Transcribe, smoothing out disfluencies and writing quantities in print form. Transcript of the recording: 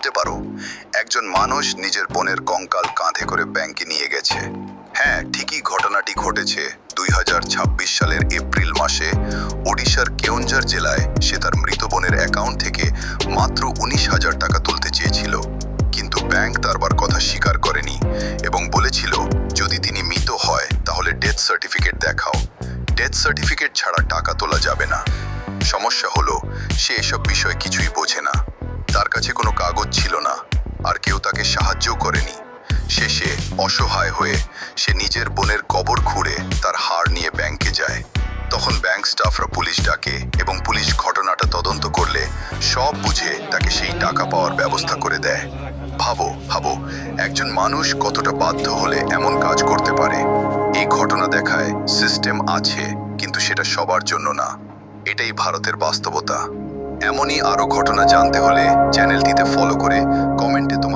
ভাবতে পারো, একজন মানুষ নিজের বোনের কঙ্কাল কাঁধে করে ব্যাংকে নিয়ে গেছে। হ্যাঁ, ঠিকই ঘটনাটি ঘটেছে 2026 সালের এপ্রিল মাসে ওড়িশার কেওনঝাড় জেলায়। সে তার মৃত বোনের অ্যাকাউন্ট থেকে মাত্র 19,000 টাকা তুলতে চেয়েছিল, কিন্তু ব্যাংক তারবার কথা স্বীকার করেনি এবং বলেছিল যদি তিনি মৃত হয় তাহলে ডেথ সার্টিফিকেট দেখাও। ডেথ সার্টিফিকেট ছাড়া টাকা তোলা যাবে না। সমস্যা হলো, সে এসব বিষয় কিছুই বোঝে না। তার কাছে কোনো কাগজ ছিল না, আর কেউ তাকে সাহায্যও করেনি। শেষে অসহায় হয়ে সে নিজের বোনের কবর খুঁড়ে তার হাড় নিয়ে ব্যাংকে যায়। তখন ব্যাংক স্টাফরা পুলিশ ডাকে এবং পুলিশ ঘটনাটা তদন্ত করলে সব বুঝে তাকে সেই টাকা পাওয়ার ব্যবস্থা করে দেয়। ভাবো ভাবো, একজন মানুষ কতটা বাধ্য হলে এমন কাজ করতে পারে। এই ঘটনা দেখায় সিস্টেম আছে, কিন্তু সেটা সবার জন্য না। এটাই ভারতের বাস্তবতা। এমনই আরো ঘটনা জানতে হলে চ্যানেলটিতে ফলো করে কমেন্টে তোমার